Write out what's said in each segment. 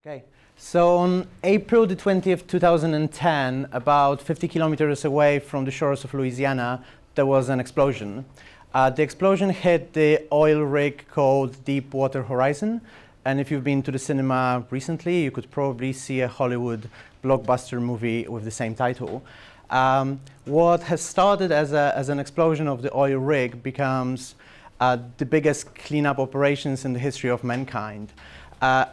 Okay, so on April the 20th, 2010, about 50 kilometers away from the shores of Louisiana, there was an explosion. The explosion hit the oil rig called Deepwater Horizon. And if you've been to the cinema recently, you could probably see a Hollywood blockbuster movie with the same title. What has started as an explosion of the oil rig becomes the biggest cleanup operations in the history of mankind.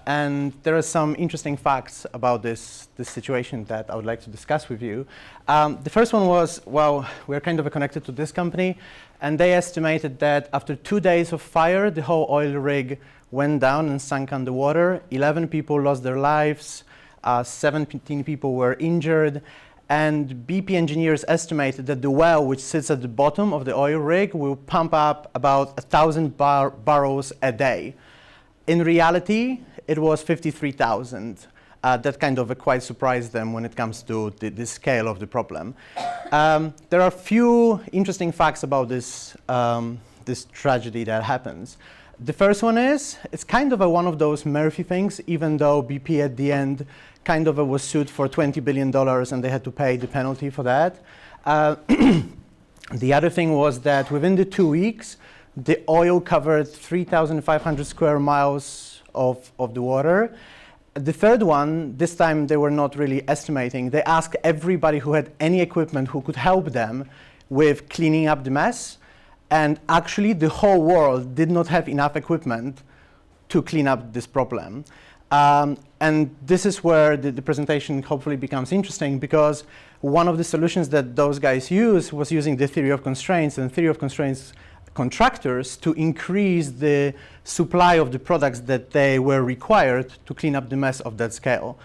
And there are some interesting facts about this situation that I would like to discuss with you. The first one was, well, we're kind of connected to this company, and they estimated that after 2 days of fire, the whole oil rig went down and sank underwater. 11 people lost their lives, 17 people were injured, and BP engineers estimated that the well, which sits at the bottom of the oil rig, will pump up about 1,000 barrels a day. In reality, it was 53,000. That kind of quite surprised them when it comes to the scale of the problem. There are a few interesting facts about this tragedy that happens. The first one is, it's kind of one of those Murphy things, even though BP at the end kind of was sued for $20 billion and they had to pay the penalty for that. The other thing was that within the 2 weeks, the oil covered 3,500 square miles of the water. The third one, this time they were not really estimating. They asked everybody who had any equipment who could help them with cleaning up the mess. And actually, the whole world did not have enough equipment to clean up this problem. And this is where the presentation hopefully becomes interesting, because one of the solutions that those guys used was using the theory of constraints, and theory of constraints contractors to increase the supply of the products that they were required to clean up the mess of that scale.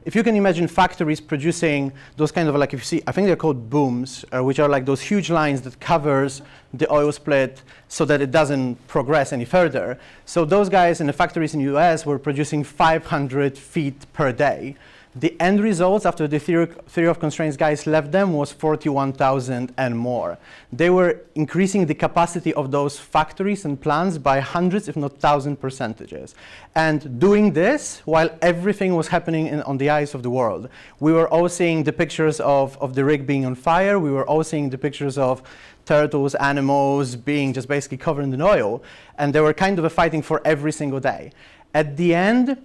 If you can imagine factories producing those kind of, like, if you see, I think they're called booms, which are like those huge lines that covers the oil split so that it doesn't progress any further. So those guys in the factories in the US were producing 500 feet per day. The end results after the theory of constraints guys left them was 41,000 and more. They were increasing the capacity of those factories and plants by hundreds, if not 1,000%. And doing this while everything was happening on the eyes of the world. We were all seeing the pictures of the rig being on fire. We were all seeing the pictures of turtles, animals being just basically covered in oil. And they were kind of fighting for every single day. At the end,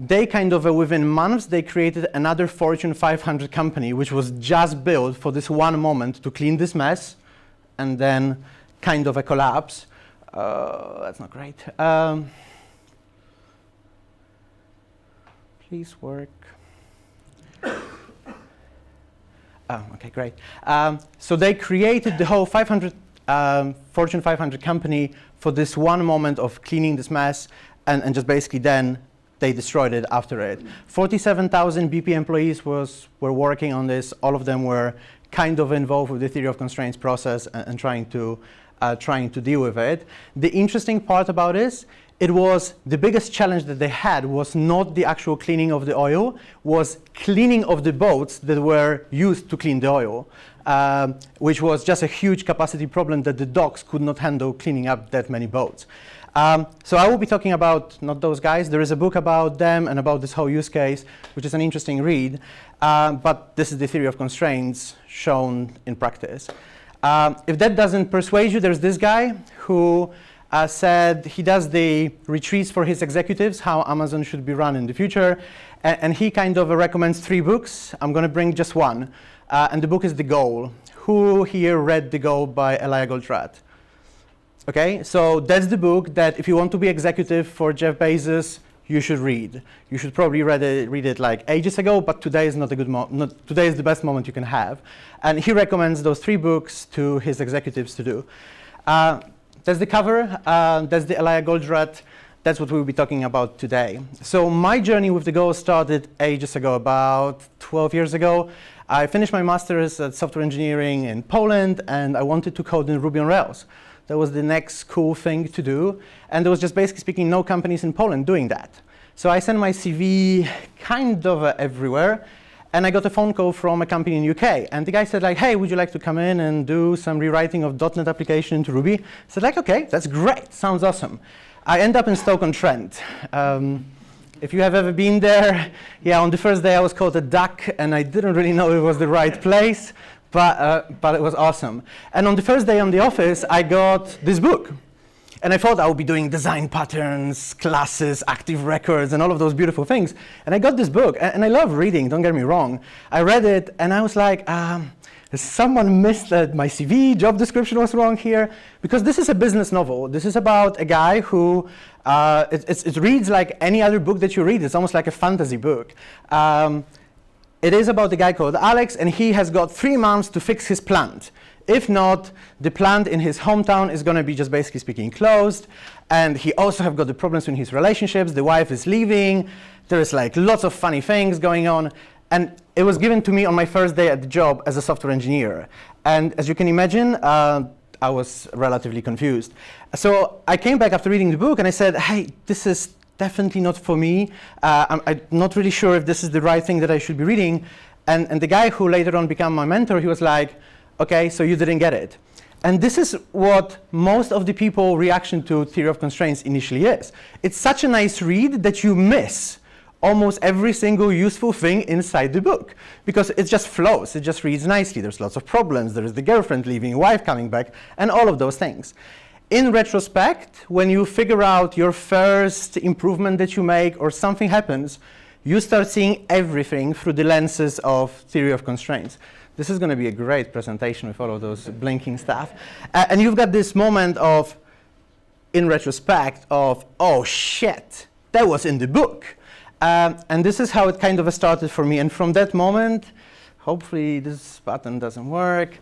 they kind of, within months, they created another Fortune 500 company, which was just built for this one moment to clean this mess, and then kind of a collapse. That's not great. Please work. Oh, okay, great. So they created the whole Fortune 500 company for this one moment of cleaning this mess, and just basically then they destroyed it after it. 47,000 BP employees were working on this. All of them were kind of involved with the theory of constraints process and trying to deal with it. The interesting part about this, it was the biggest challenge that they had was not the actual cleaning of the oil, was cleaning of the boats that were used to clean the oil, which was just a huge capacity problem that the docks could not handle cleaning up that many boats. So I will be talking about not those guys. There is a book about them and about this whole use case, which is an interesting read. But this is the theory of constraints shown in practice. If that doesn't persuade you, there's this guy who said he does the retreats for his executives, how Amazon should be run in the future. And he kind of recommends 3 books. I'm going to bring just one. And the book is The Goal. Who here read The Goal by Eliyahu Goldratt? Okay, so that's the book that if you want to be executive for Jeff Bezos, you should read. You should probably read it like ages ago, but today is not a good today is the best moment you can have. And he recommends those 3 books to his executives to do. That's the cover. That's the Eliyahu Goldratt. That's what we'll be talking about today. So my journey with The Goal started ages ago, about 12 years ago. I finished my master's at software engineering in Poland, and I wanted to code in Ruby on Rails. That was the next cool thing to do. And there was just basically speaking no companies in Poland doing that. So I sent my CV kind of everywhere. And I got a phone call from a company in the UK. And the guy said, like, hey, would you like to come in and do some rewriting of .NET application into Ruby? I said, like, OK, that's great. Sounds awesome. I end up in Stoke-on-Trent. If you have ever been there, yeah, on the first day I was called a duck, and I didn't really know it was the right place, but it was awesome. And on the first day on the office, I got this book. And I thought I would be doing design patterns, classes, active records, and all of those beautiful things. And I got this book, and I love reading, don't get me wrong. I read it, and I was like, someone missed that my CV, job description was wrong here. Because this is a business novel. This is about a guy who, it reads like any other book that you read. It's almost like a fantasy book. It is about a guy called Alex, and he has got 3 months to fix his plant. If not, the plant in his hometown is going to be, just basically speaking, closed. And he also have got the problems in his relationships. The wife is leaving. There's like lots of funny things going on. And it was given to me on my first day at the job as a software engineer. And as you can imagine, I was relatively confused. So I came back after reading the book and I said, hey, this is definitely not for me. I'm not really sure if this is the right thing that I should be reading. And the guy who later on became my mentor, he was like, okay, so you didn't get it. And this is what most of the people reaction to theory of constraints initially is. It's such a nice read that you miss almost every single useful thing inside the book because it just flows, it just reads nicely. There's lots of problems, there's the girlfriend leaving, wife coming back, and all of those things. In retrospect, when you figure out your first improvement that you make or something happens, you start seeing everything through the lenses of theory of constraints. This is going to be a great presentation with all of those blinking stuff. And you've got this moment of, in retrospect, of, oh shit, that was in the book. And this is how it kind of started for me. And from that moment, hopefully this button doesn't work,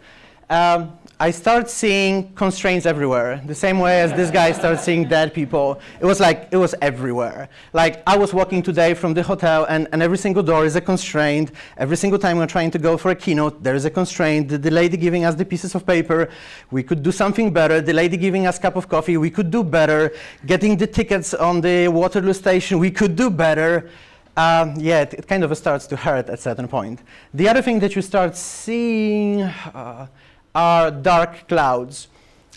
I start seeing constraints everywhere. The same way as this guy started seeing dead people. It was like, it was everywhere. Like I was walking today from the hotel and every single door is a constraint. Every single time we're trying to go for a keynote, there is a constraint. The lady giving us the pieces of paper, we could do something better. The lady giving us a cup of coffee, we could do better. Getting the tickets on the Waterloo station, we could do better. Yeah, it kind of starts to hurt at a certain point. The other thing that you start seeing are dark clouds.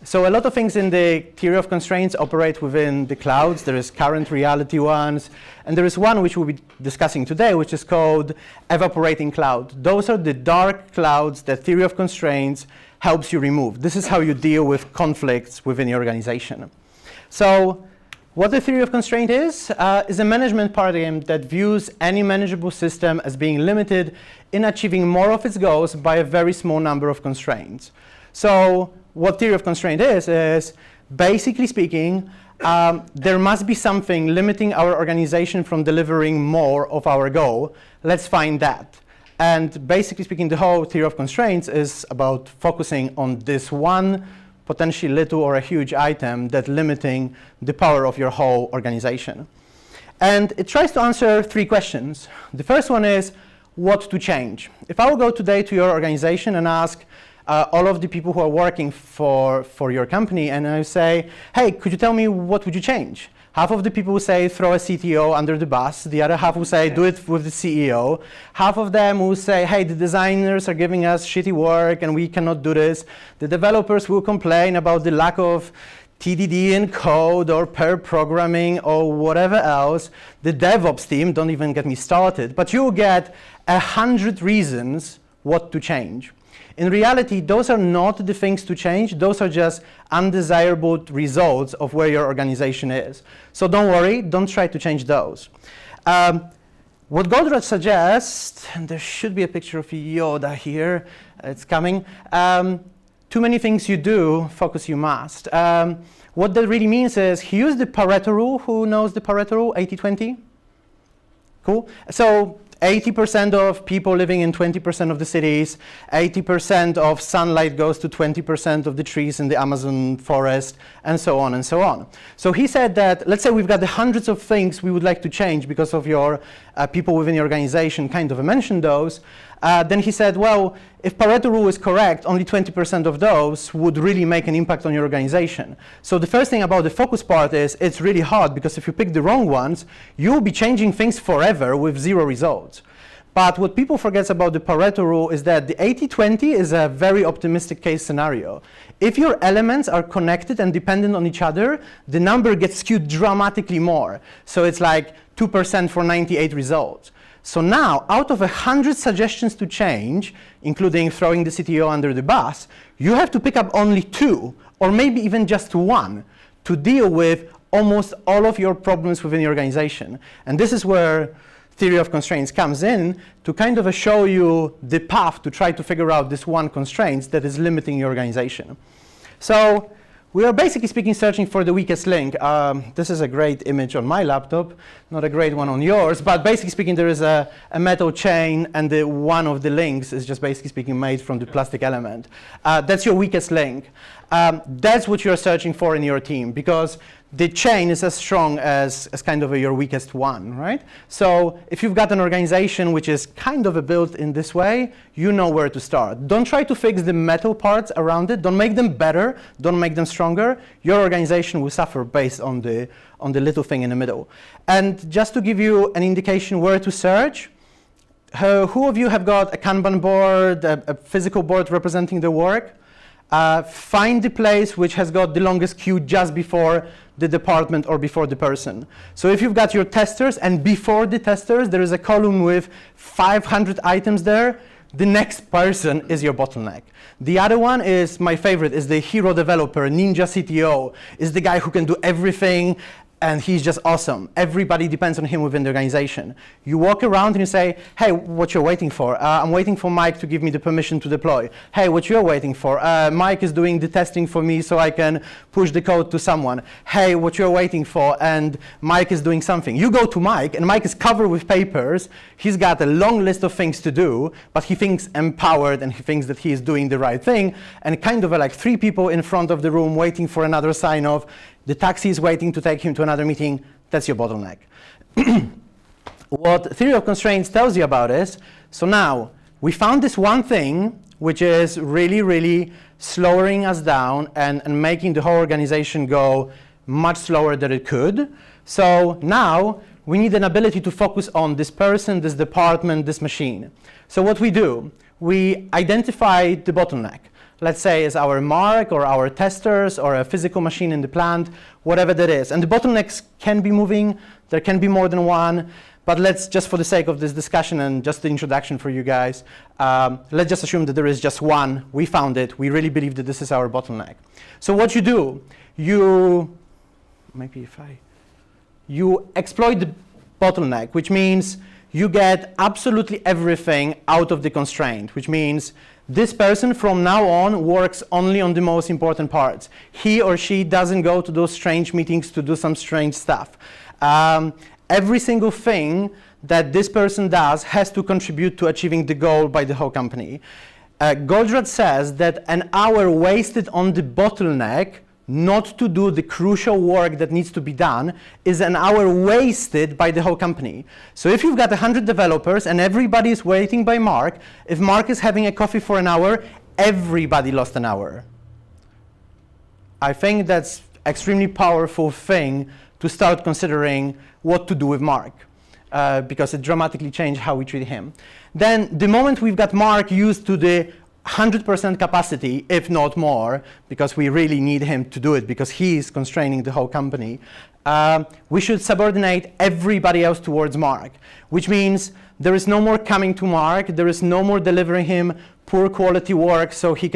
So a lot of things in the theory of constraints operate within the clouds. There is current reality ones, and there is one which we'll be discussing today, which is called evaporating cloud. Those are the dark clouds that theory of constraints helps you remove. This is how you deal with conflicts within your organization. So what the theory of constraint is a management paradigm that views any manageable system as being limited in achieving more of its goals by a very small number of constraints. So what theory of constraint is basically speaking, there must be something limiting our organization from delivering more of our goal. Let's find that. And basically speaking, the whole theory of constraints is about focusing on this one potentially little or a huge item that's limiting the power of your whole organization. And it tries to answer 3 questions. The first one is, what to change? If I will go today to your organization and ask all of the people who are working for your company, and I say, hey, could you tell me what would you change? Half of the people will say, throw a CTO under the bus. The other half will say, do it with the CEO. Half of them will say, hey, the designers are giving us shitty work and we cannot do this. The developers will complain about the lack of TDD in code or pair programming or whatever else. The DevOps team, don't even get me started, but you'll get 100 reasons what to change. In reality, those are not the things to change. Those are just undesirable results of where your organization is. So don't worry, don't try to change those. What Goldratt suggests, and there should be a picture of Yoda here, it's coming. Too many things you do, focus you must. What that really means is he used the Pareto rule. Who knows the Pareto rule, 80-20? Cool. So 80% of people living in 20% of the cities, 80% of sunlight goes to 20% of the trees in the Amazon forest, and so on and so on. So he said that, let's say we've got the hundreds of things we would like to change because of your people within your organization kind of mentioned those. Then he said, well, if Pareto rule is correct, only 20% of those would really make an impact on your organization. So the first thing about the focus part is it's really hard because if you pick the wrong ones, you'll be changing things forever with 0 results. But what people forget about the Pareto rule is that the 80-20 is a very optimistic case scenario. If your elements are connected and dependent on each other, the number gets skewed dramatically more. So it's like 2% for 98 results. So now, out of 100 suggestions to change, including throwing the CTO under the bus, you have to pick up only 2, or maybe even just 1, to deal with almost all of your problems within your organization. And this is where theory of constraints comes in to kind of show you the path to try to figure out this one constraint that is limiting your organization. So we are basically speaking searching for the weakest link. This is a great image on my laptop, not a great one on yours, but basically speaking there is a metal chain and one of the links is just basically speaking made from the plastic element. That's your weakest link. That's what you're searching for in your team because the chain is as strong as kind of your weakest one, right? So if you've got an organization which is kind of built in this way, you know where to start. Don't try to fix the metal parts around it. Don't make them better. Don't make them stronger. Your organization will suffer based on the little thing in the middle. And just to give you an indication where to search, who of you have got a Kanban board, a physical board representing the work? Find the place which has got the longest queue just before the department or before the person. So if you've got your testers and before the testers there is a column with 500 items there, the next person is your bottleneck. The other one is my favorite, is the hero developer, ninja CTO, is the guy who can do everything and he's just awesome. Everybody depends on him within the organization. You walk around and you say, hey, what you're waiting for? I'm waiting for Mike to give me the permission to deploy. Hey, what you're waiting for? Mike is doing the testing for me so I can push the code to someone. Hey, what you're waiting for? And Mike is doing something. You go to Mike and Mike is covered with papers. He's got a long list of things to do, but he thinks empowered and he thinks that he is doing the right thing. And kind of like 3 people in front of the room waiting for another sign off. The taxi is waiting to take him to another meeting. That's your bottleneck. What theory of constraints tells you about is, so now we found this one thing which is really, really slowing us down and making the whole organization go much slower than it could. So now we need an ability to focus on this person, this department, this machine. So what we do, we identify the bottleneck. Let's say is our mark or our testers or a physical machine in the plant, whatever that is. And the bottlenecks can be moving, there can be more than one, but let's just for the sake of this discussion and just the introduction for you guys, let's just assume that there is just one. We found it, we really believe that this is our bottleneck. So what you do, you exploit the bottleneck, which means you get absolutely everything out of the constraint, which means this person from now on works only on the most important parts. He or she doesn't go to those strange meetings to do some strange stuff. Every single thing that this person does has to contribute to achieving the goal by the whole company. Goldratt says that an hour wasted on the bottleneck not to do the crucial work that needs to be done is an hour wasted by the whole company. So if you've got 100 developers and everybody is waiting by Mark, if Mark is having a coffee for an hour, everybody lost an hour. I think that's extremely powerful thing to start considering what to do with Mark, because it dramatically changed how we treat him. Then the moment we've got Mark used to the 100% capacity, if not more, because we really need him to do it because he's constraining the whole company, we should subordinate everybody else towards Mark, which means there is no more coming to Mark, there is no more delivering him poor quality work so he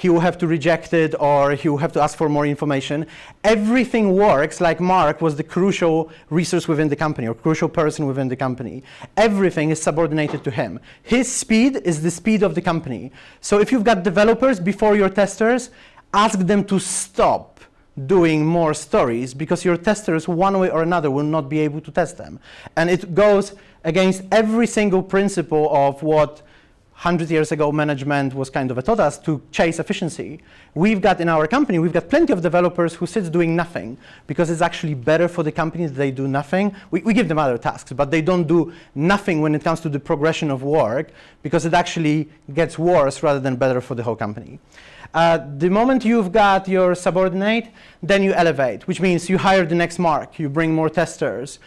will have to reject it or he will have to ask for more information. Everything works like Mark was the crucial resource within the company or crucial person within the company. Everything is subordinated to him. His speed is the speed of the company. So if you've got developers before your testers, ask them to stop doing more stories because your testers one way or another will not be able to test them. And it goes against every single principle of what 100 years ago, management was kind of taught us to chase efficiency. We've got in our company, we've got plenty of developers who sits doing nothing because it's actually better for the company that they do nothing. We give them other tasks, but they don't do nothing when it comes to the progression of work because it actually gets worse rather than better for the whole company. The moment you've got your subordinate, then you elevate, which means you hire the next mark, you bring more testers,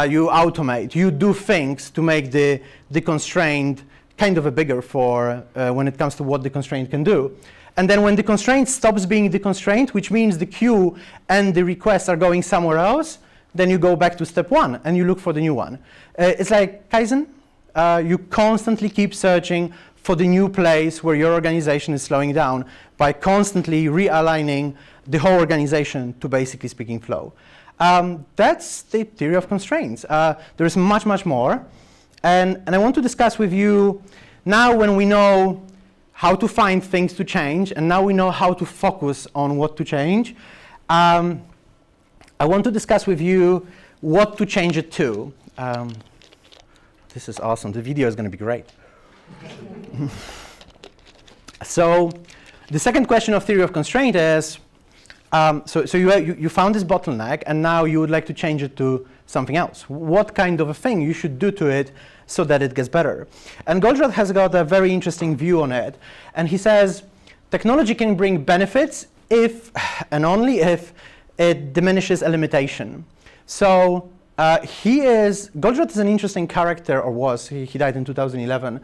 you automate, you do things to make the constraint kind of a bigger for when it comes to what the constraint can do. And then when the constraint stops being the constraint, which means the queue and the requests are going somewhere else, then you go back to step one and you look for the new one. It's like Kaizen. You constantly keep searching for the new place where your organization is slowing down by constantly realigning the whole organization to, basically speaking, flow. That's the theory of constraints. There's much, much more. And I want to discuss with you now, when we know how to find things to change, and now we know how to focus on what to change, I want to discuss with you what to change it to. This is awesome. The video is going to be great. So the second question of theory of constraint is, so you found this bottleneck, and now you would like to change it to something else. What kind of a thing you should do to it so that it gets better? And Goldratt has got a very interesting view on it. And he says, technology can bring benefits if and only if it diminishes a limitation. So Goldratt is an interesting character, or was. He died in 2011.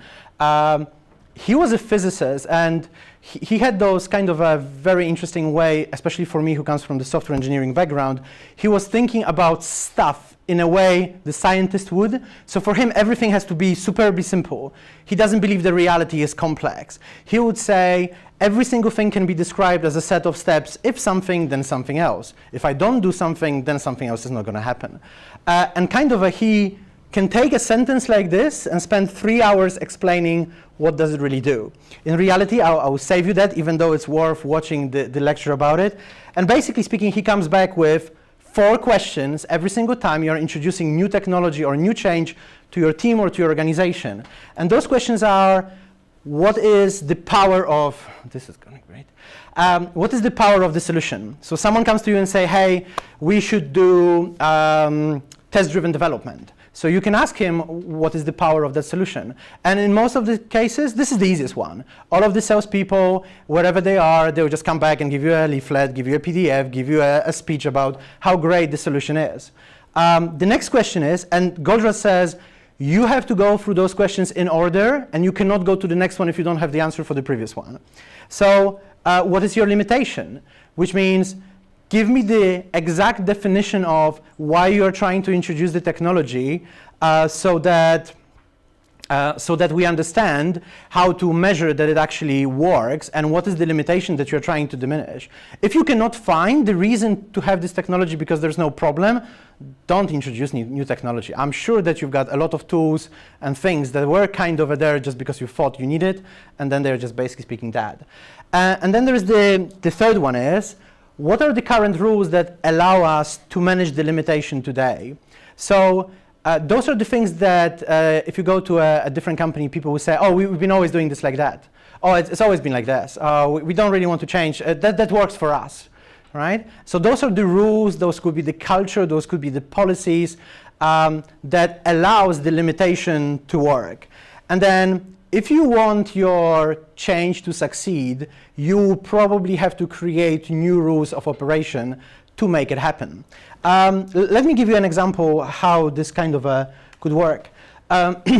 He was a physicist, and he had those kind of a very interesting way, especially for me who comes from the software engineering background. He was thinking about stuff in a way the scientist would. So for him, everything has to be superbly simple. He doesn't believe the reality is complex. He would say, every single thing can be described as a set of steps. If something, then something else. If I don't do something, then something else is not going to happen. And kind of he can take a sentence like this and spend 3 hours explaining what does it really do. In reality, I will save you that, even though it's worth watching the lecture about it. And basically speaking, he comes back with 4 questions every single time you're introducing new technology or new change to your team or to your organization. And those questions are, what is the power of, this is going great, what is the power of the solution? So someone comes to you and say, hey, we should do test-driven development. So you can ask him, what is the power of that solution? And in most of the cases, this is the easiest one. All of the salespeople, wherever they are, they'll just come back and give you a leaflet, give you a PDF, give you a speech about how great the solution is. The next question is, and Goldratt says, you have to go through those questions in order, and you cannot go to the next one if you don't have the answer for the previous one. So what is your limitation? Which means, give me the exact definition of why you're trying to introduce the technology so that we understand how to measure that it actually works and what is the limitation that you're trying to diminish. If you cannot find the reason to have this technology because there's no problem, don't introduce new technology. I'm sure that you've got a lot of tools and things that were kind of there just because you thought you need it, and then they're just basically speaking dead. And then there's the third one is, what are the current rules that allow us to manage the limitation today? So those are the things that if you go to a different company, people will say, oh, we've been always doing this like that. Oh, it's always been like this. We don't really want to change. That works for us, right? So those are the rules. Those could be the culture. Those could be the policies that allows the limitation to work. And then if you want your change to succeed, you probably have to create new rules of operation to make it happen. Let me give you an example how this kind of could work.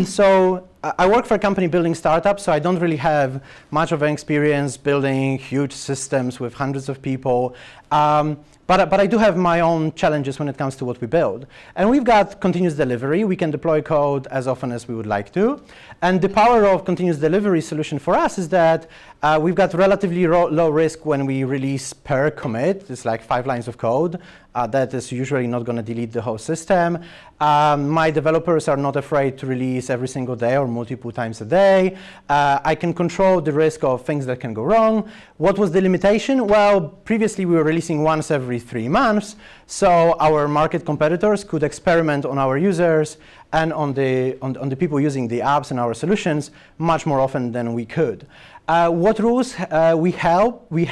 So I work for a company building startups, so I don't really have much of an experience building huge systems with hundreds of people. But I do have my own challenges when it comes to what we build. And we've got continuous delivery. We can deploy code as often as we would like to. And the power of continuous delivery solution for us is that we've got relatively low risk when we release per commit. It's like 5 lines of code. That is usually not going to delete the whole system. My developers are not afraid to release every single day or multiple times a day. I can control the risk of things that can go wrong. What was the limitation? Well, previously we were releasing once every 3 months, so our market competitors could experiment on our users and on the people using the apps and our solutions much more often than we could. What rules we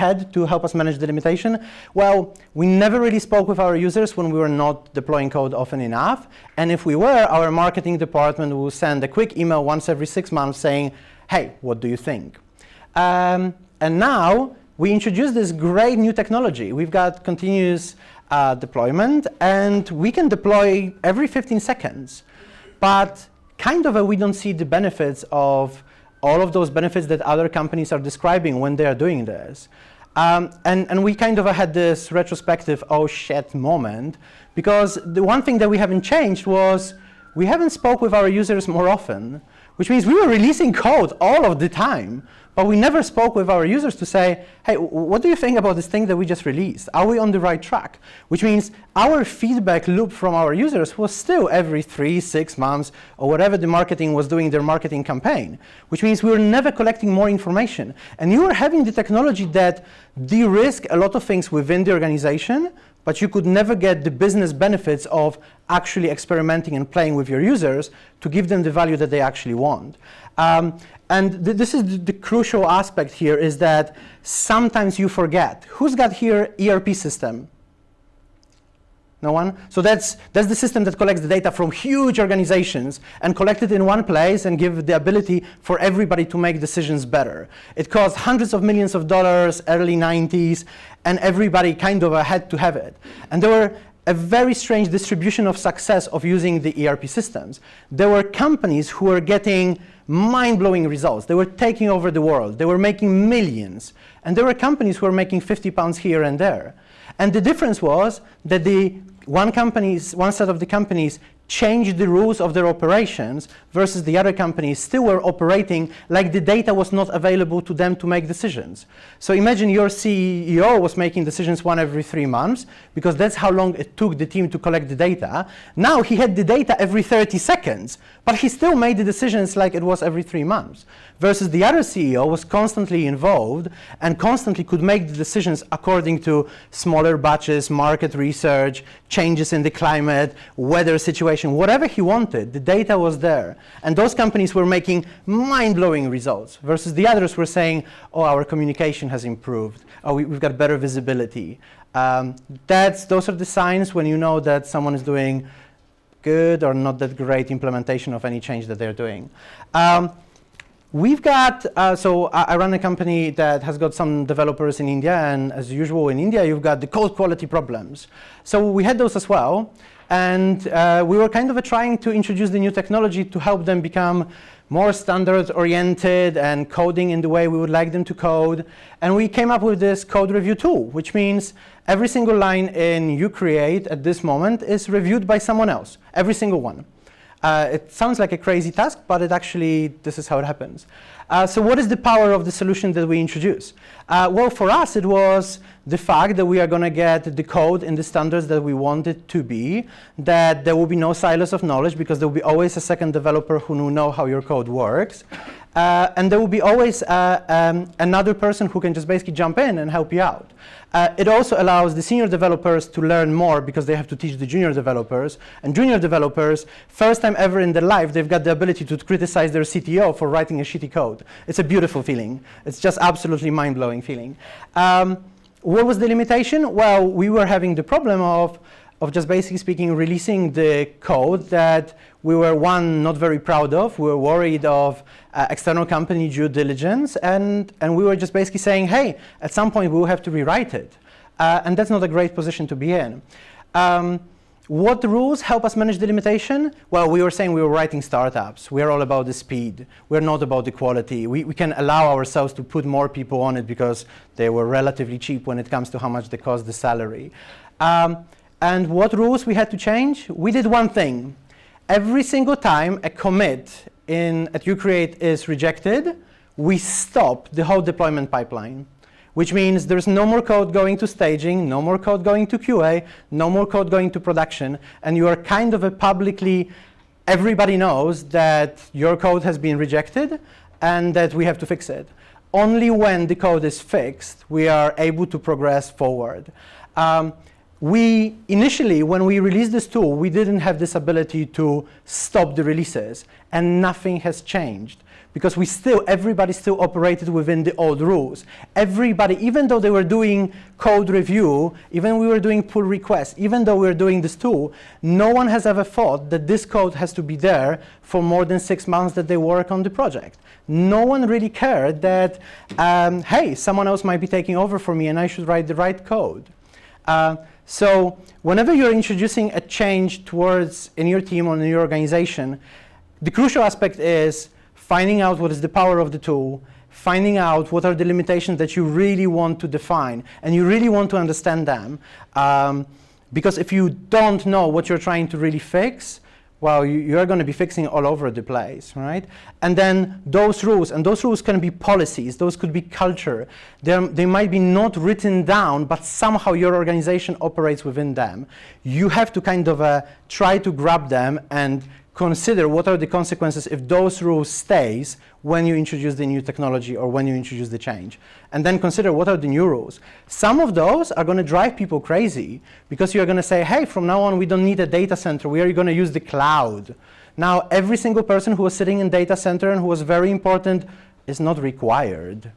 had to help us manage the limitation? Well, we never really spoke with our users when we were not deploying code often enough. And if we were, our marketing department will send a quick email once every 6 months saying, hey, what do you think? And now we introduced this great new technology. We've got continuous deployment, and we can deploy every 15 seconds. But kind of we don't see the benefits of all of those benefits that other companies are describing when they are doing this. And we kind of had this retrospective, oh shit moment, because the one thing that we haven't changed was we haven't spoke with our users more often, which means we were releasing code all of the time, but we never spoke with our users to say, hey, what do you think about this thing that we just released? Are we on the right track? Which means our feedback loop from our users was still every 3, 6 months, or whatever the marketing was doing their marketing campaign, which means we were never collecting more information. And you were having the technology that de-risk a lot of things within the organization, but you could never get the business benefits of actually experimenting and playing with your users to give them the value that they actually want. And this is the crucial aspect here, is that sometimes you forget. Who's got here ERP system? No one? So that's the system that collects the data from huge organizations and collect it in one place and give the ability for everybody to make decisions better. It cost hundreds of millions of dollars, early 90s, and everybody kind of had to have it. And there were a very strange distribution of success of using the ERP systems. There were companies who were getting mind-blowing results. They were taking over the world. They were making millions. And there were companies who were making 50 pounds here and there. And the difference was that one set of the companies changed the rules of their operations versus the other companies still were operating like the data was not available to them to make decisions. So imagine your CEO was making decisions every 3 months because that's how long it took the team to collect the data. Now he had the data every 30 seconds, but he still made the decisions like it was every 3 months. Versus the other CEO was constantly involved and constantly could make the decisions according to smaller batches, market research, changes in the climate, weather situation, whatever he wanted, the data was there. And those companies were making mind-blowing results versus the others were saying, oh, our communication has improved. Oh, we've got better visibility. Those are the signs when you know that someone is doing good or not that great implementation of any change that they're doing. We've got, so I run a company that has got some developers in India, and as usual in India, you've got the code quality problems. So we had those as well, and we were kind of trying to introduce the new technology to help them become more standard-oriented and coding in the way we would like them to code. And we came up with this code review tool, which means every single line in you create at this moment is reviewed by someone else, every single one. It sounds like a crazy task, but this is how it happens. So what is the power of the solution that we introduce? Well, for us, it was the fact that we are going to get the code in the standards that we want it to be, that there will be no silos of knowledge because there will be always a second developer who will know how your code works. And there will be always another person who can just basically jump in and help you out. It also allows the senior developers to learn more because they have to teach the junior developers. And junior developers, first time ever in their life, they've got the ability to criticize their CTO for writing a shitty code. It's a beautiful feeling. It's just absolutely mind-blowing feeling. What was the limitation? Well, we were having the problem of just basically speaking, releasing the code that we were, one, not very proud of. We were worried of external company due diligence, and we were just basically saying, hey, at some point we will have to rewrite it. And that's not a great position to be in. What rules help us manage the limitation? Well, we were saying we were writing startups. We are all about the speed. We're not about the quality. We can allow ourselves to put more people on it because they were relatively cheap when it comes to how much they cost the salary. And what rules we had to change? We did one thing. Every single time a commit at uCreate is rejected, we stop the whole deployment pipeline, which means there's no more code going to staging, no more code going to QA, no more code going to production, and you are kind of publicly, everybody knows that your code has been rejected and that we have to fix it. Only when the code is fixed, we are able to progress forward. Initially, when we released this tool, we didn't have this ability to stop the releases, and nothing has changed. Because everybody still operated within the old rules. Everybody, even though they were doing code review, even we were doing pull requests, even though we were doing this tool, no one has ever thought that this code has to be there for more than 6 months that they work on the project. No one really cared that, hey, someone else might be taking over for me and I should write the right code. So whenever you're introducing a change towards in your team or in your organization, the crucial aspect is finding out what is the power of the tool, finding out what are the limitations that you really want to define, and you really want to understand them. Because if you don't know what you're trying to really fix, well, you're going to be fixing all over the place, right? And then those rules can be policies, those could be culture. They might be not written down, but somehow your organization operates within them. You have to kind of try to grab them and consider what are the consequences if those rules stays when you introduce the new technology or when you introduce the change. And then consider what are the new rules. Some of those are going to drive people crazy because you're going to say, hey, from now on we don't need a data center, we are going to use the cloud. Now every single person who was sitting in data center and who was very important is not required.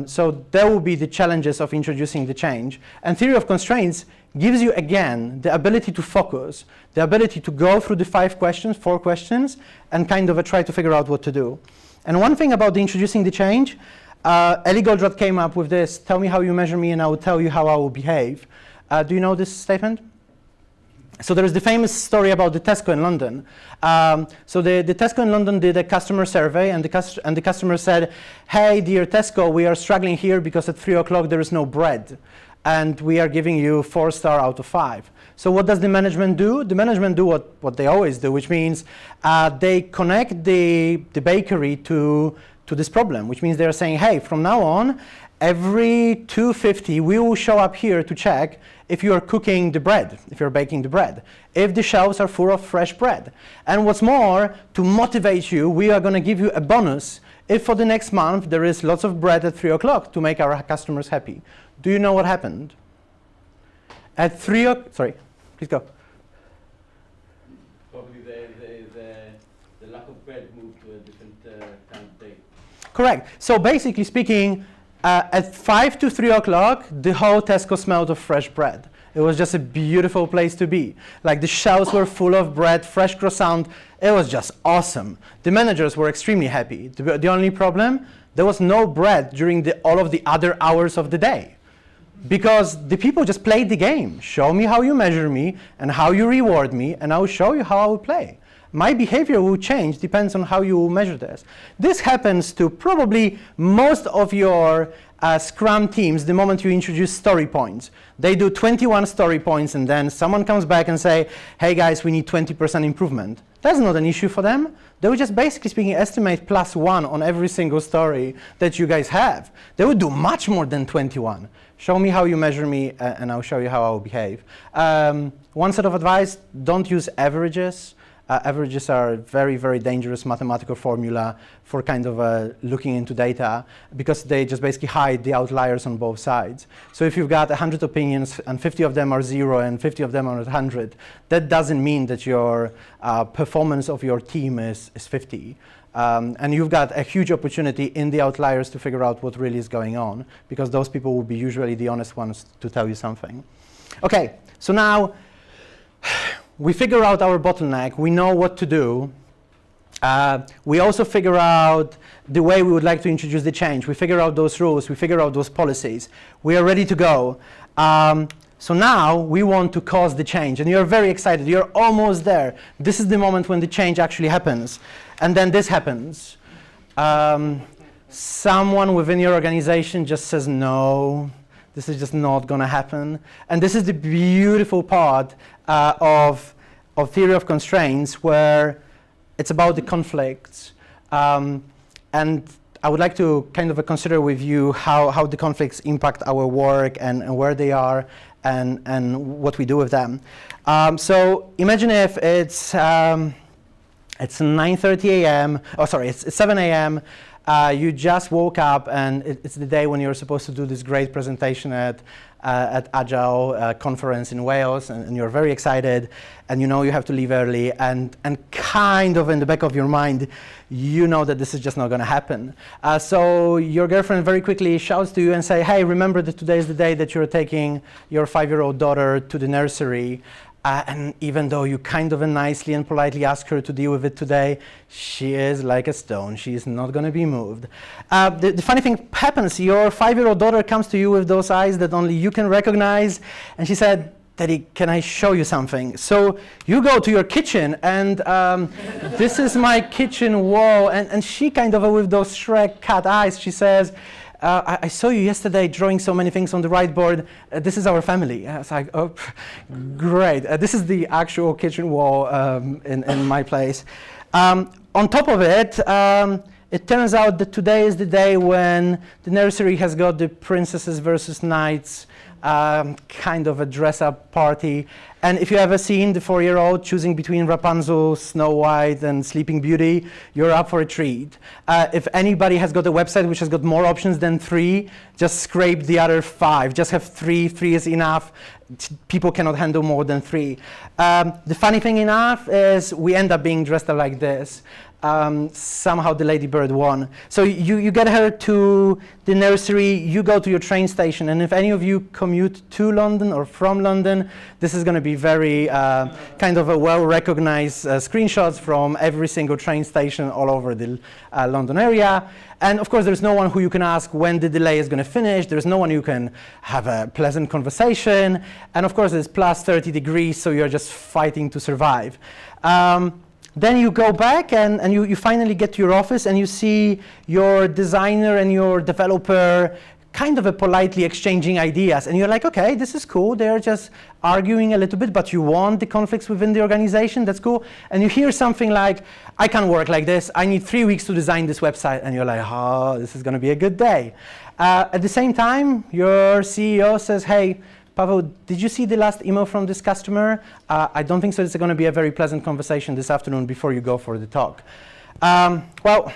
So there will be the challenges of introducing the change. And theory of constraints gives you, again, the ability to focus, the ability to go through the 4 questions, and kind of try to figure out what to do. And one thing about introducing the change, Eliyahu Goldratt came up with this: tell me how you measure me and I will tell you how I will behave. Do you know this statement? So there is the famous story about the Tesco in London. So the Tesco in London did a customer survey, and the customer said, hey, dear Tesco, we are struggling here because at 3 o'clock there is no bread, and we are giving you 4 stars out of 5. So what does the management do? The management do what they always do, which means they connect the bakery to this problem, which means they're saying, hey, from now on, every 2:50 we will show up here to check if you are cooking the bread, if you're baking the bread, if the shelves are full of fresh bread. And what's more, to motivate you, we are going to give you a bonus if for the next month there is lots of bread at 3 o'clock to make our customers happy. Do you know what happened? At 3 o'clock, sorry, please go. Probably the lack of bread moved to a different time of day. Correct. So basically speaking, at 5 to 3 o'clock, the whole Tesco smelled of fresh bread. It was just a beautiful place to be. Like the shelves were full of bread, fresh croissant. It was just awesome. The managers were extremely happy. The only problem, there was no bread during all of the other hours of the day. Because the people just played the game. Show me how you measure me and how you reward me, and I will show you how I will play. My behavior will change, depends on how you measure this. This happens to probably most of your Scrum teams the moment you introduce story points. They do 21 story points and then someone comes back and say, hey guys, we need 20% improvement. That's not an issue for them. They would just basically speaking estimate +1 on every single story that you guys have. They would do much more than 21. Show me how you measure me and I'll show you how I will behave. One set of advice, don't use averages. Averages are a very, very dangerous mathematical formula for kind of looking into data because they just basically hide the outliers on both sides. So if you've got 100 opinions and 50 of them are 0 and 50 of them are 100, that doesn't mean that your performance of your team is 50. And you've got a huge opportunity in the outliers to figure out what really is going on because those people will be usually the honest ones to tell you something. Okay, so now we figure out our bottleneck, we know what to do. We also figure out the way we would like to introduce the change. We figure out those rules, we figure out those policies. We are ready to go. So now we want to cause the change, and you're very excited, you're almost there. This is the moment when the change actually happens. And then this happens. Someone within your organization just says no. This is just not going to happen. And this is the beautiful part of theory of constraints, where it's about the conflicts. And I would like to kind of consider with you how the conflicts impact our work and where they are and what we do with them. So imagine if it's 9:30 a.m. Oh, sorry, it's 7 a.m. You just woke up, and it's the day when you're supposed to do this great presentation at Agile conference in Wales, and you're very excited, and you know you have to leave early, and kind of in the back of your mind, you know that this is just not going to happen. So your girlfriend very quickly shouts to you and say, hey, remember that today is the day that you're taking your 5-year-old daughter to the nursery. And even though you kind of nicely and politely ask her to deal with it today, she is like a stone. She is not going to be moved. The funny thing happens. Your 5-year-old daughter comes to you with those eyes that only you can recognize. And she said, Daddy, can I show you something? So you go to your kitchen, and this is my kitchen wall. And she kind of, with those Shrek cat eyes, she says, I saw you yesterday drawing so many things on the whiteboard. This is our family. I was like, oh, great. This is the actual kitchen wall in my place. On top of it, it turns out that today is the day when the nursery has got the princesses versus knights kind of a dress-up party. And if you ever seen the 4-year-old choosing between Rapunzel, Snow White, and Sleeping Beauty, you're up for a treat. If anybody has got a website which has got more options than 3, just scrape the other 5. Just have 3. 3 is enough. People cannot handle more than 3. The funny thing enough is we end up being dressed up like this. Somehow the ladybird won. So you get her to the nursery, you go to your train station, and if any of you commute to London or from London, this is going to be very kind of a well-recognized screenshots from every single train station all over the London area. And of course, there's no one who you can ask when the delay is going to finish. There's no one you can have a pleasant conversation. And of course, it's plus 30 degrees, so you're just fighting to survive. Then you go back and you finally get to your office and you see your designer and your developer kind of politely exchanging ideas. And you're like, okay, this is cool. They're just arguing a little bit, but you want the conflicts within the organization. That's cool. And you hear something like, I can't work like this. I need 3 weeks to design this website. And you're like, oh, this is going to be a good day. At the same time, your CEO says, hey, Pawel, did you see the last email from this customer? I don't think so. It's going to be a very pleasant conversation this afternoon before you go for the talk. Well,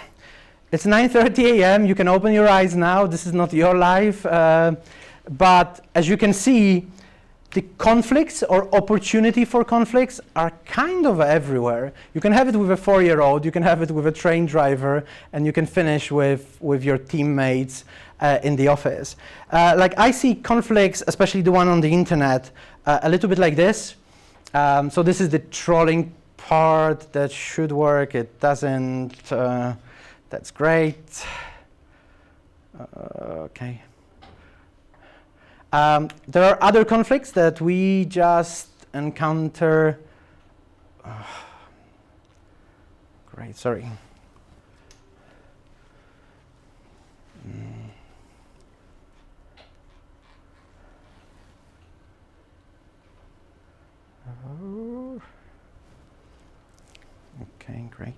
it's 9:30 a.m. You can open your eyes now. This is not your life. But as you can see, the conflicts or opportunity for conflicts are kind of everywhere. You can have it with a 4-year-old. You can have it with a train driver. And you can finish with your teammates in the office. Like I see conflicts, especially the one on the internet, a little bit like this. So this is the trolling part that should work. It doesn't. That's great. Okay. There are other conflicts that we just encounter. Great, sorry. Okay, great.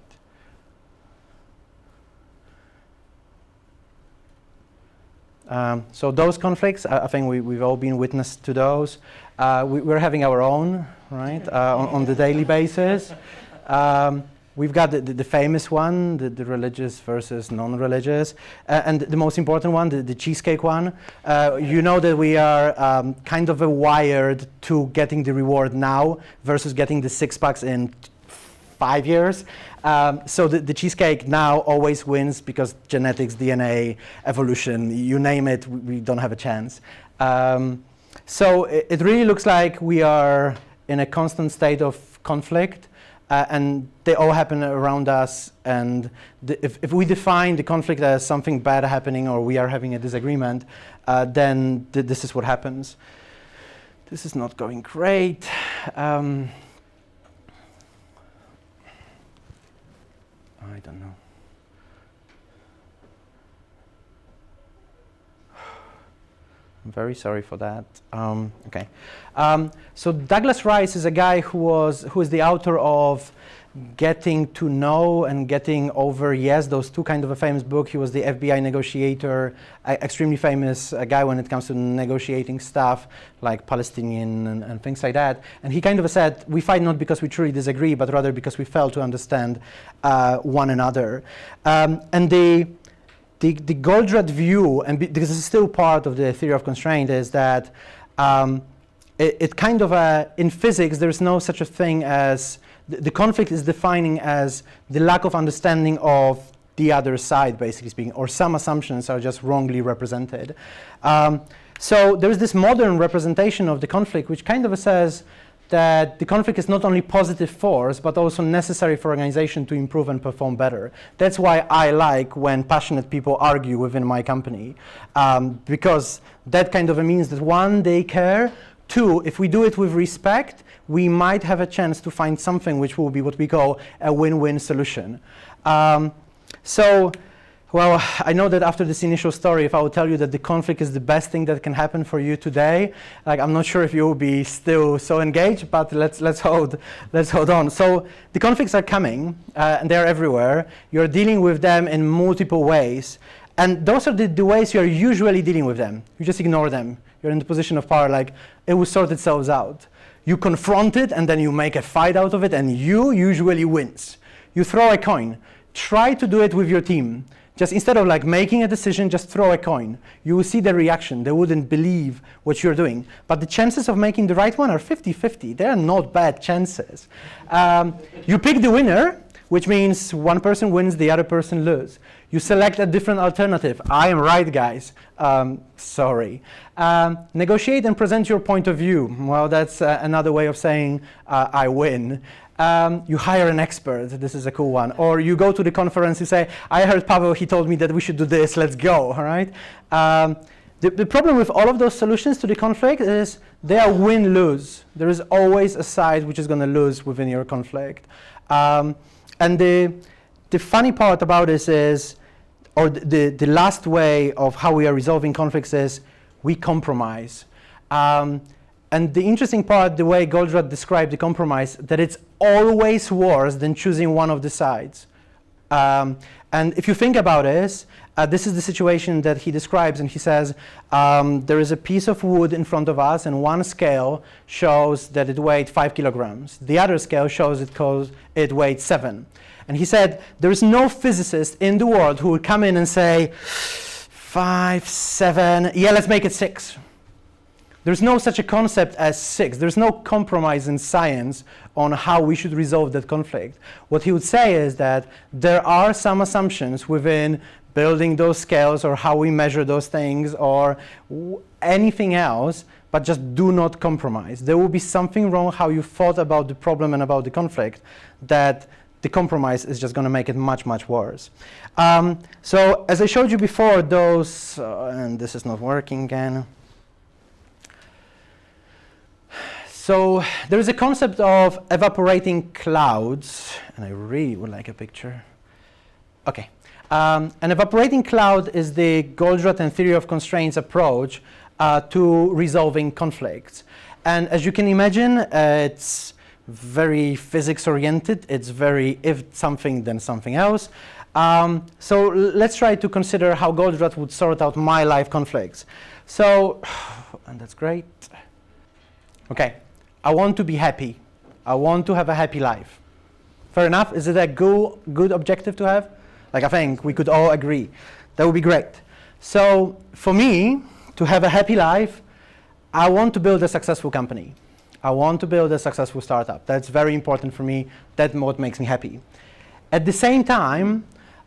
So those conflicts, I think we've all been witness to those. We're having our own, right, on the daily basis. We've got the famous one, the religious versus non-religious, and the most important one, the Cheesecake one. You know that we are kind of wired to getting the reward now versus getting the 6-packs in 5 years. So the Cheesecake now always wins because genetics, DNA, evolution, you name it, we don't have a chance. So it really looks like we are in a constant state of conflict. And they all happen around us, and if we define the conflict as something bad happening or we are having a disagreement, then this is what happens. This is not going great. I don't know. I'm very sorry for that. Okay. So Douglas Rice is a guy who is the author of Getting to Know and Getting Over Yes, those two kind of a famous book. He was the FBI negotiator, extremely famous guy when it comes to negotiating stuff like Palestinian and things like that. And he kind of said, we fight not because we truly disagree, but rather because we fail to understand one another. And the Goldratt view, and because this is still part of the theory of constraint, is that it kind of, in physics, there's no such a thing as, the conflict is defining as the lack of understanding of the other side, basically speaking, or some assumptions are just wrongly represented. So there's this modern representation of the conflict, which kind of says that the conflict is not only positive force, but also necessary for organization to improve and perform better. That's why I like when passionate people argue within my company, because that kind of means that one, they care, two, if we do it with respect, we might have a chance to find something which will be what we call a win-win solution. Well, I know that after this initial story, if I would tell you that the conflict is the best thing that can happen for you today, like, I'm not sure if you will be still so engaged, but let's hold on. So the conflicts are coming, and they're everywhere. You're dealing with them in multiple ways, and those are the ways you're usually dealing with them. You just ignore them. You're in the position of power, like, it will sort itself out. You confront it, and then you make a fight out of it, and you usually wins. You throw a coin. Try to do it with your team. Just instead of like making a decision, just throw a coin. You will see the reaction. They wouldn't believe what you're doing. But the chances of making the right one are 50-50. They're not bad chances. You pick the winner, which means one person wins, the other person loses. You select a different alternative. I am right, guys. Sorry. Negotiate and present your point of view. Well, that's another way of saying I win. You hire an expert. This is a cool one. Or you go to the conference, you say, I heard Pawel, he told me that we should do this, let's go, all right? The problem with all of those solutions to the conflict is they are win-lose. There is always a side which is going to lose within your conflict. And the funny part about this is, or the last way of how we are resolving conflicts is we compromise. And the interesting part, the way Goldratt described the compromise, that it's always worse than choosing one of the sides. And if you think about this is the situation that he describes, and he says, there is a piece of wood in front of us, and one scale shows that it weighed 5 kilograms. The other scale shows it weighed 7. And he said, there is no physicist in the world who would come in and say, 5, 7, yeah, let's make it 6. There's no such a concept as 6. There's no compromise in science on how we should resolve that conflict. What he would say is that there are some assumptions within building those scales or how we measure those things or anything else, but just do not compromise. There will be something wrong how you thought about the problem and about the conflict that the compromise is just going to make it much, much worse. So as I showed you before, those, and this is not working again. So there is a concept of evaporating clouds, and I really would like a picture. Okay. An evaporating cloud is the Goldratt and theory of constraints approach to resolving conflicts. And as you can imagine, it's very physics-oriented. It's very if something, then something else. So let's try to consider how Goldratt would sort out my life conflicts. So, and that's great. Okay. I want to be happy. I want to have a happy life. Fair enough? Is it a good objective to have? Like, I think we could all agree. That would be great. So for me, to have a happy life, I want to build a successful company. I want to build a successful startup. That's very important for me. That's what makes me happy. At the same time,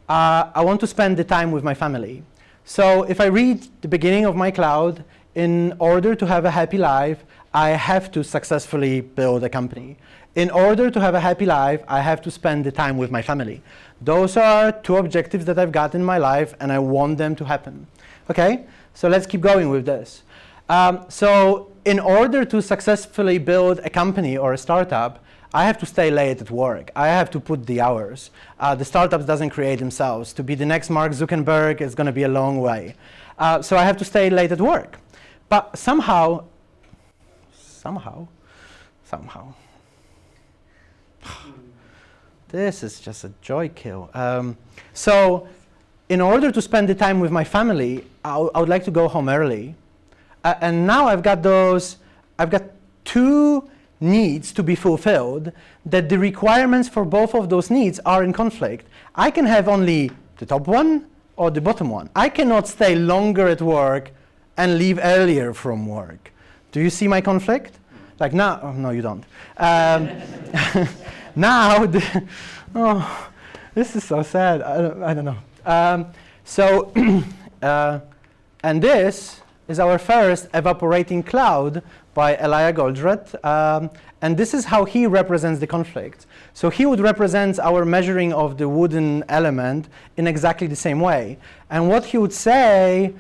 I want to spend the time with my family. So if I read the beginning of my cloud, in order to have a happy life, I have to successfully build a company. In order to have a happy life, I have to spend the time with my family. Those are two objectives that I've got in my life, and I want them to happen. Okay, so let's keep going with this. So in order to successfully build a company or a startup, I have to stay late at work. I have to put the hours. The startups doesn't create themselves. To be the next Mark Zuckerberg is going to be a long way. So I have to stay late at work. But somehow, this is just a joy kill. So in order to spend the time with my family, I would like to go home early. And now I've got two needs to be fulfilled, that the requirements for both of those needs are in conflict. I can have only the top one, or the bottom one. I cannot stay longer at work and leave earlier from work. Do you see my conflict? Like now, oh, no, you don't. Now, oh, this is so sad. I don't know. And this is our first evaporating cloud by Eliyahu Goldratt. And this is how he represents the conflict. So he would represent our measuring of the wooden element in exactly the same way. And what he would say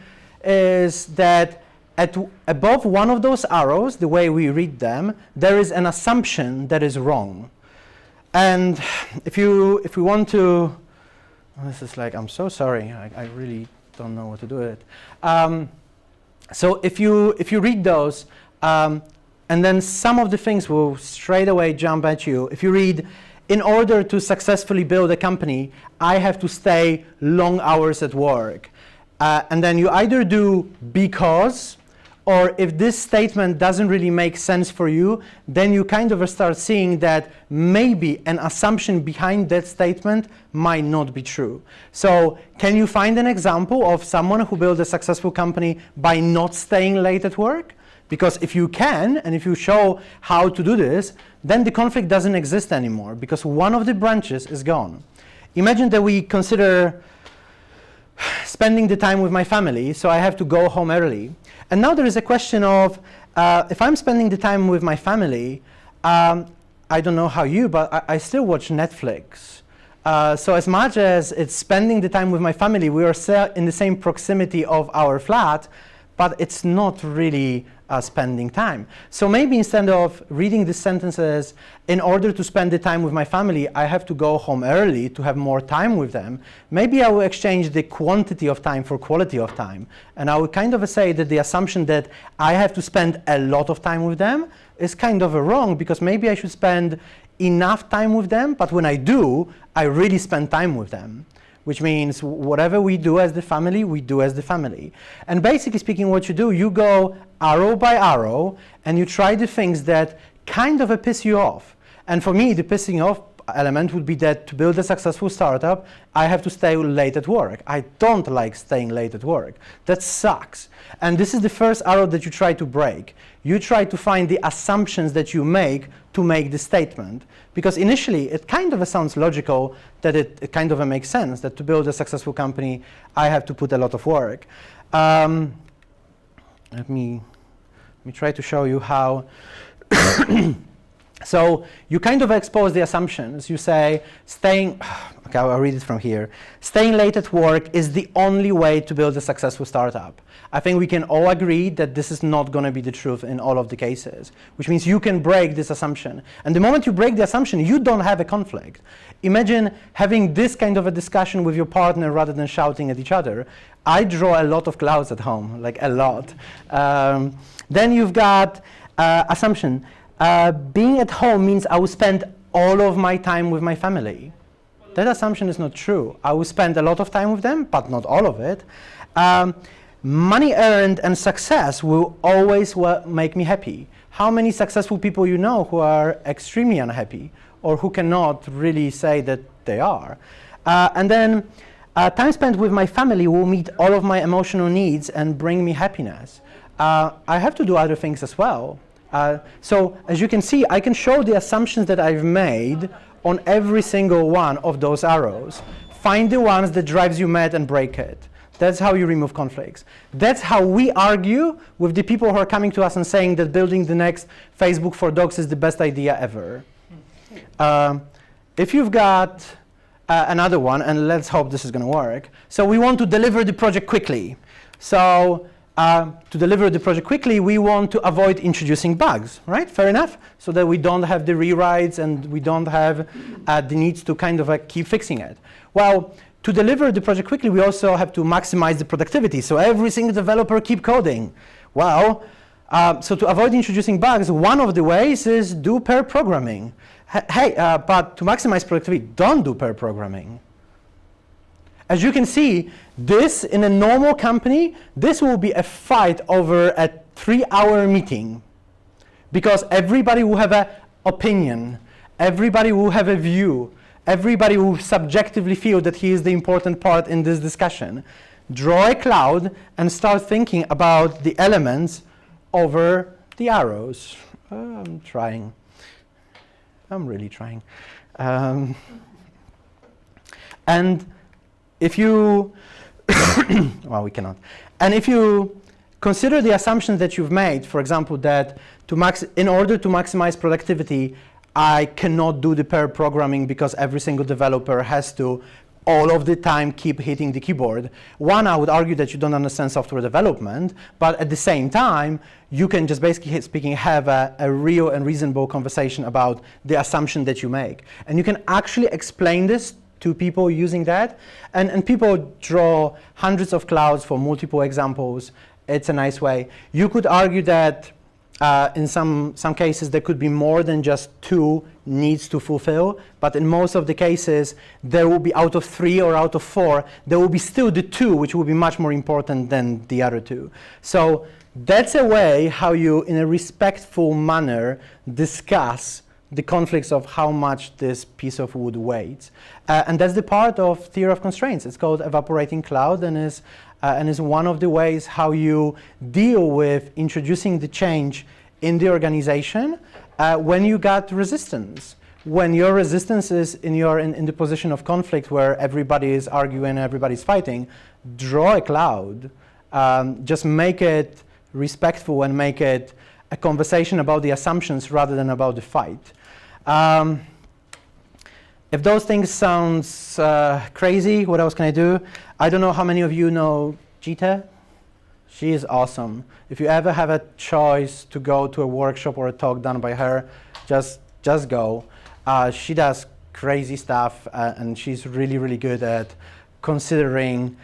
is that above one of those arrows, the way we read them, there is an assumption that is wrong. And if we want to, this is like, I'm so sorry, I really don't know what to do with it. So if you read those, and then some of the things will straight away jump at you. If you read, in order to successfully build a company, I have to stay long hours at work. And then you either do because, or if this statement doesn't really make sense for you, then you kind of start seeing that maybe an assumption behind that statement might not be true. So can you find an example of someone who built a successful company by not staying late at work? Because if you can, and if you show how to do this, then the conflict doesn't exist anymore, because one of the branches is gone. Imagine that we consider spending the time with my family, so I have to go home early. And now there is a question of, if I'm spending the time with my family, I don't know how you, but I still watch Netflix. So as much as it's spending the time with my family, we are in the same proximity of our flat, but it's not really spending time. So maybe instead of reading these sentences, in order to spend the time with my family, I have to go home early to have more time with them, maybe I will exchange the quantity of time for quality of time. And I would kind of say that the assumption that I have to spend a lot of time with them is kind of wrong, because maybe I should spend enough time with them, but when I do, I really spend time with them. Which means whatever we do as the family, we do as the family. And basically speaking, what you do, you go arrow by arrow, and you try the things that kind of piss you off. And for me, the pissing off element would be that to build a successful startup, I have to stay late at work. I don't like staying late at work. That sucks. And this is the first arrow that you try to break. You try to find the assumptions that you make to make the statement. Because initially, it kind of sounds logical that it kind of makes sense that to build a successful company, I have to put a lot of work. Let me try to show you how. So you kind of expose the assumptions. You say, okay, I'll read it from here. Staying late at work is the only way to build a successful startup. I think we can all agree that this is not going to be the truth in all of the cases, which means you can break this assumption. And the moment you break the assumption, you don't have a conflict. Imagine having this kind of a discussion with your partner rather than shouting at each other. I draw a lot of clouds at home, like a lot. Then you've got assumption. Being at home means I will spend all of my time with my family. That assumption is not true. I will spend a lot of time with them, but not all of it. Money earned and success will always make me happy. How many successful people you know who are extremely unhappy or who cannot really say that they are? And then time spent with my family will meet all of my emotional needs and bring me happiness. I have to do other things as well. So as you can see, I can show the assumptions that I've made on every single one of those arrows. Find the ones that drives you mad and break it. That's how you remove conflicts. That's how we argue with the people who are coming to us and saying that building the next Facebook for dogs is the best idea ever. If you've got another one, and let's hope this is going to work. So we want to deliver the project quickly. So to deliver the project quickly, we want to avoid introducing bugs, right? Fair enough? So that we don't have the rewrites and we don't have the needs to kind of keep fixing it. Well, to deliver the project quickly, we also have to maximize the productivity. So every single developer keep coding. Well, so to avoid introducing bugs, one of the ways is do pair programming. But to maximize productivity, don't do pair programming. As you can see, this in a normal company, this will be a fight over a 3-hour meeting. Because everybody will have an opinion. Everybody will have a view. everybody will subjectively feel that he is the important part in this discussion. Draw a cloud and start thinking about the elements over the arrows. I'm trying. I'm really trying. And if you, well, we cannot. And if you consider the assumptions that you've made, for example, that in order to maximize productivity, I cannot do the pair programming because every single developer has to all of the time keep hitting the keyboard. One, I would argue that you don't understand software development, but at the same time, you can just basically speaking have a real and reasonable conversation about the assumption that you make. And you can actually explain this to people using that. And people draw hundreds of clouds for multiple examples. It's a nice way. You could argue that in some cases, there could be more than just 2 needs to fulfill, but in most of the cases, there will be out of 3 or out of 4, there will be still the 2, which will be much more important than the other 2. So that's a way how you, in a respectful manner, discuss the conflicts of how much this piece of wood weighs. And that's the part of theory of constraints. It's called evaporating cloud, and is one of the ways how you deal with introducing the change in the organization when you got resistance. When your resistance is in the position of conflict where everybody is arguing, everybody's fighting, draw a cloud. Just make it respectful and make it a conversation about the assumptions rather than about the fight. If those things sounds crazy, what else can I do? I don't know how many of you know Cheetah. She is awesome. If you ever have a choice to go to a workshop or a talk done by her, just go. She does crazy stuff, and she's really, really good at considering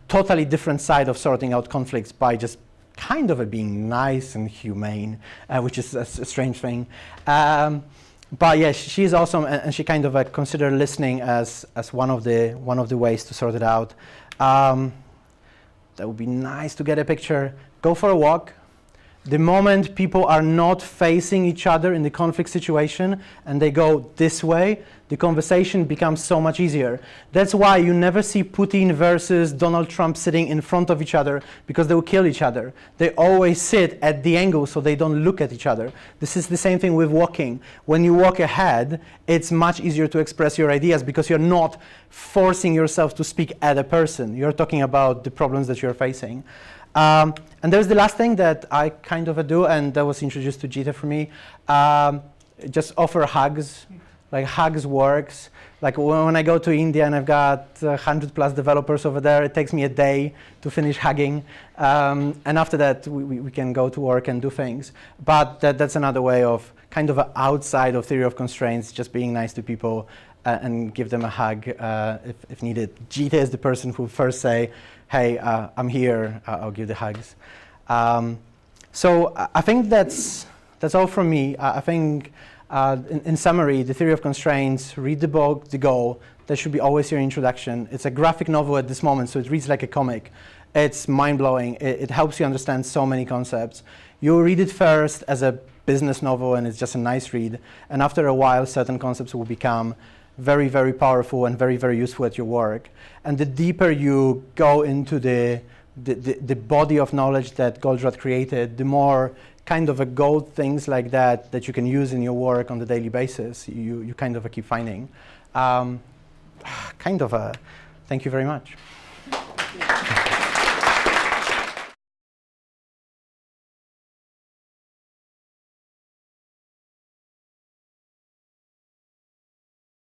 totally different side of sorting out conflicts by just kind of being nice and humane, which is a strange thing. But yeah, she's awesome, and she kind of consider listening as one of the ways to sort it out. That would be nice to get a picture. Go for a walk. The moment people are not facing each other in the conflict situation and they go this way, the conversation becomes so much easier. That's why you never see Putin versus Donald Trump sitting in front of each other, because they will kill each other. They always sit at the angle so they don't look at each other. This is the same thing with walking. When you walk ahead, it's much easier to express your ideas because you're not forcing yourself to speak at a person. You're talking about the problems that you're facing. And there's the last thing that I kind of do, and that was introduced to Cheetah for me. Just offer hugs. Like hugs works. Like when I go to India and I've got 100+ developers over there, it takes me a day to finish hugging. And after that, we can go to work and do things. But that's another way of kind of outside of theory of constraints, just being nice to people and give them a hug if needed. Cheetah is the person who first say, hey, I'm here, I'll give the hugs. So I think that's all from me. I think in summary, the theory of constraints, read the book, The Goal. That should be always your introduction. It's a graphic novel at this moment, so it reads like a comic. It's mind-blowing. It helps you understand so many concepts. You read it first as a business novel, and it's just a nice read. And after a while, certain concepts will become very, very powerful and very, very useful at your work. And the deeper you go into the body of knowledge that Goldratt created, the more kind of gold things like that you can use in your work on the daily basis, you kind of keep finding. Thank you very much.